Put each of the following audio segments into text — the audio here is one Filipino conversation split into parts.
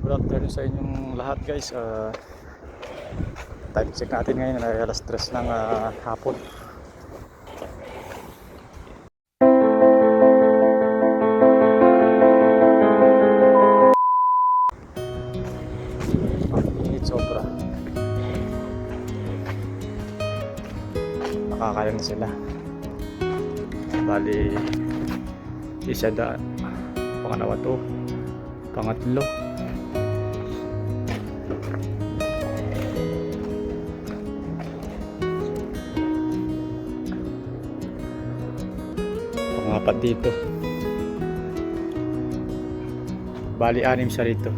Good afternoon sa inyong lahat guys. Time check natin ngayon ay alas 3 ng hapon. Init sobra. Nakakaya na sila. Bali isa daan. Pangalawa to. Pangatlo. Pangapat dito. Bali 6 siya rito.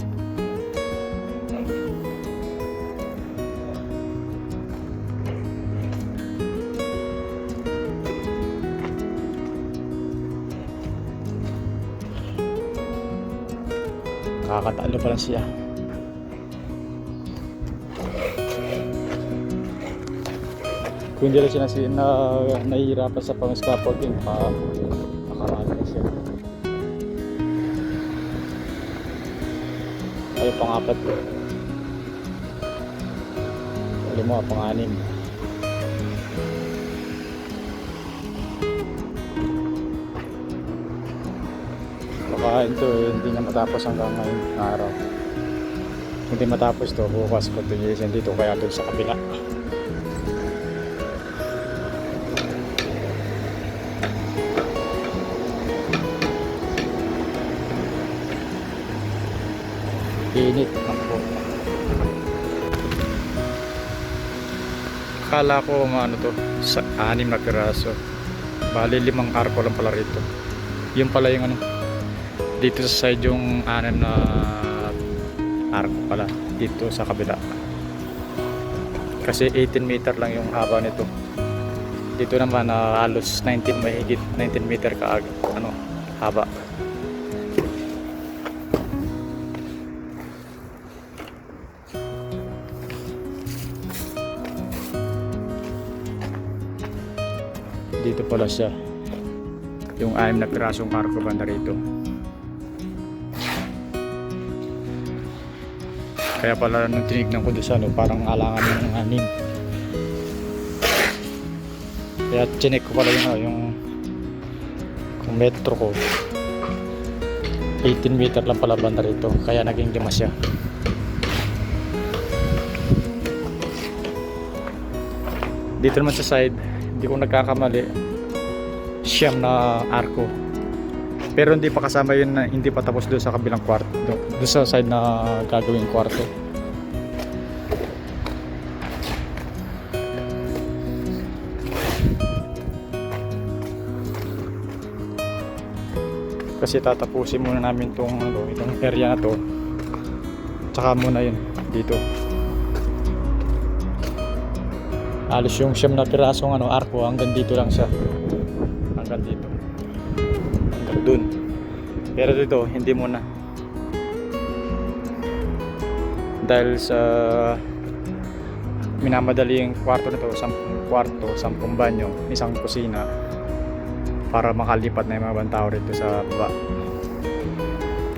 Nakakatalo pa lang siya. Kung hindi lang siya nahihirapan sa pang-scaffolding, nakarami na siya. Ay, pangapat ko. Wali mo, pang-6. Baka ito hindi na matapos hanggang ngayon na araw. Hindi matapos to, bukas continuation dito kaya doon sa kabila. Init ng po. Akala ko ano to, sa 6 na piraso. Bali 5 arko lang pala rito. Yun pala yung ano, dito sa side yung 6 na arko pala dito sa kabila. Kasi 18 meter lang yung haba nito. Dito naman halos 19 mahigit 19 meter ka ano haba. Dito pala siya yung 6 na pirasong arko banda rito. Kaya pala nung tinignan ko doon sa parang alangan ng 6. Kaya chinek ko pala yung kung metro ko 18 meter lang pala banda rito. Kaya naging 5 siya. Dito naman sa side, hindi ko nagkakamali, 9 na arko. Pero hindi pa kasama yun na hindi pa tapos doon sa kabilang kwarto, doon sa side na gagawing kwarto. Kasi tatapusin muna namin itong area na to, tsaka muna yun dito. Halos yung 9 na pirasong arko hanggang dito lang siya, hanggang dito, hanggang dun. Pero dito hindi muna, dahil sa minamadali yung kwarto na to, 10 kwarto, 10 banyo, 1 kusina, para makalipat na yung mga ibang tao rito sa baba.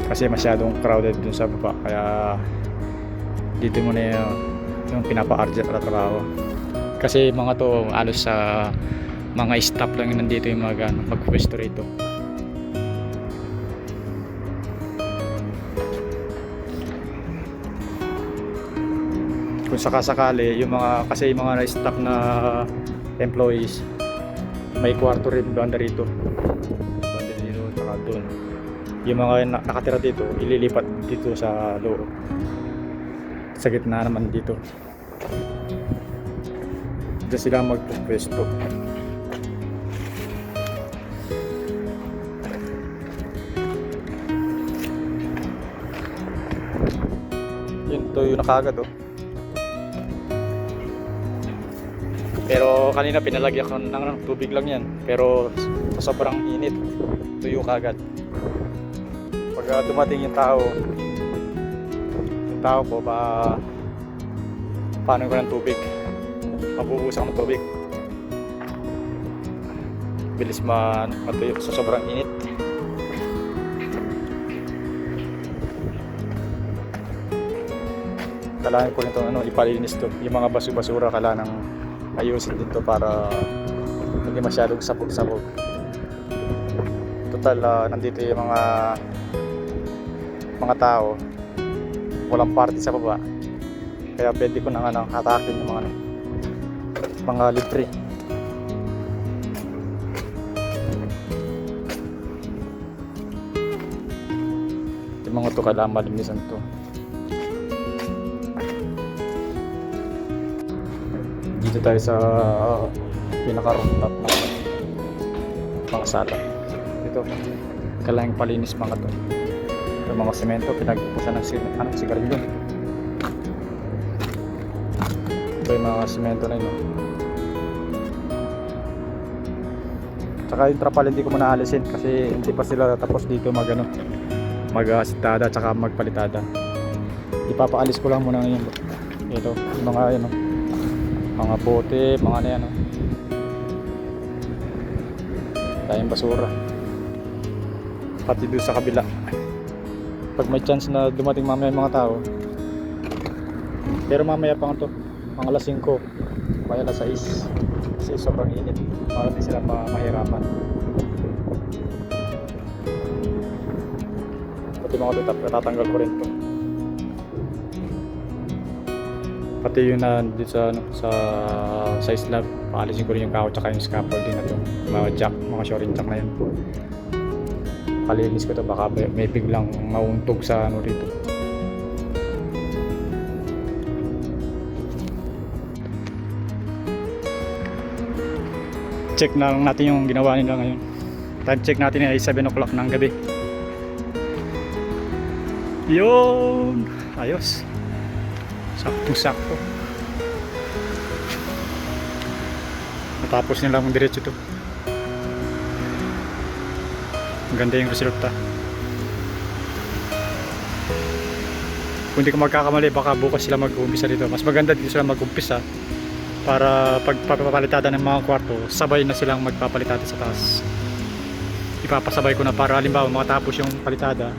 Kasi masyadong crowded dun sa baba, kaya dito muna yung pinapa-urgent na trabaho. Kasi mga to alos sa mga staff lang yung nandito yung mga magpwesto rito. Kung sakasakali yung mga, kasi yung mga staff na employees, may kwarto rin banda rito. Banda dito, saka doon. Yung mga nakatira dito, ililipat dito sa loob. Sa gitna naman dito. Dito sila magpwesto. Yun to yung nakagad oh. Pero kanina pinalagyan ko ng tubig lang yan. Pero sobrang init, tuyo kagad. Pag dumating yung tao po paano ko ng tubig, mabubusan ng tubig, bilis matuyo sa sobrang init. Kailangan ko nito ipalinis to. Yung mga basura kailangan ayusin dito para hindi masyadong sabog-sabog. Total nandito yung mga tao, walang party sa baba, kaya pwede ko nang hatakin yung mga libre. Yung mga to kailangan malinisan to. Dito tayo sa pinaka-rooftop na mga sala. Ito, kailangan palinis mga to. Ito mga semento, pinagpusan ng sigarilyo. Ito yung mga semento na yun. Tsaka yung trapal hindi ko muna alisin kasi hindi pa sila tapos dito mag-asitada tsaka magpalitada. Ipapaalis ko lang muna yun. Ito, yung mga yun, mga bote, mga ano yan, tayong basura. Pati doon sa kabila, pag may chance na dumating mamaya yung mga tao, pero mamaya pa nga to, mga alas 5 kaya alas 6 kasi sobrang init para di sila mahirapan. Pati mga tutap, natatanggal ko rin to. Pati yun na dito sa slab, paalisin ko rin yung kaho tsaka yung scaffolding na to, mga jack, mga shoring jack na yun. Palinis ko to, baka may biglang mauntog sa dito. Check na lang natin yung ginawa nila ngayon. Time check natin ay 7 o'clock ng gabi. Yun! Ayos! Sakto-sakto. Natapos nila ang diretso to. Ang ganda yung resulta. Kung hindi ko magkakamali, baka bukas sila mag-uumpisa dito. Mas maganda dito sila mag-umpisa para pag papalitada ng mga kwarto, sabay na silang magpapalitada sa taas. Ipapasabay ko na para halimbawa makatapos yung palitada,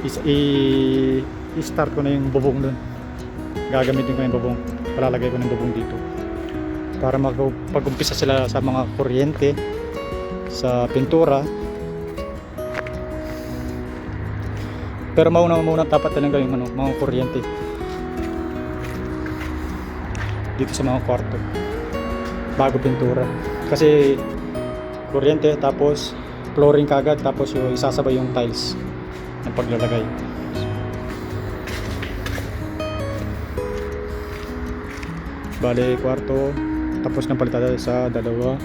i-start ko na yung bubong dun. Gagamitin ko yung bubong, palalagay ko ng bubong dito para pag-umpisa sila sa mga kuryente, sa pintura. Pero mauna dapat talaga yung mga kuryente dito sa mga kwarto bago pintura, kasi kuryente tapos flooring kagad, tapos yung isasabay yung tiles ng paglalagay. Bale kwarto tapos ng palitada sa 2, 3,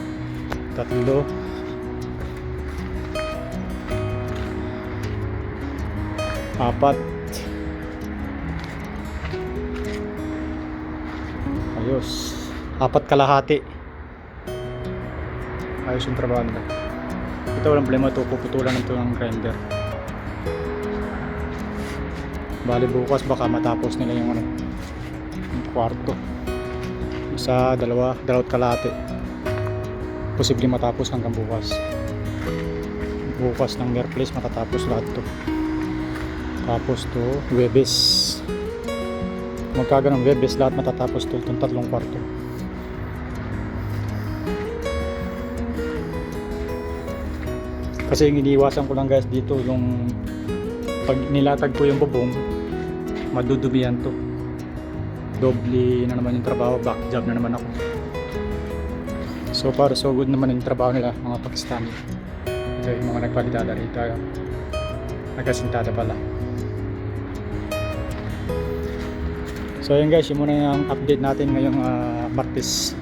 4. Ayos. 4 kalahati. Ayos yung trabaho nila. Ito walang problema ito. Puputulan ito ng grinder. Bali bukas baka matapos nila yung yung kwarto. Isa, 2 kalahati. Posibleng matapos hanggang bukas. Bukas ng Merkulis matatapos lahat to. Tapos to Huwebes, magkaga ng Huwebes lahat matatapos to, itong 3 kwarto. Kasi yung iniiwasan ko lang guys dito, yung pag nilatag ko yung bubong, madudumihan to. Doble na naman yung trabaho, back job na naman ako. So far so good naman yung trabaho nila, mga Pakistani. Ito yung mga nagpalitada rito, nagkasintada pala. So ayun guys, yun muna yung update natin ngayong Martes.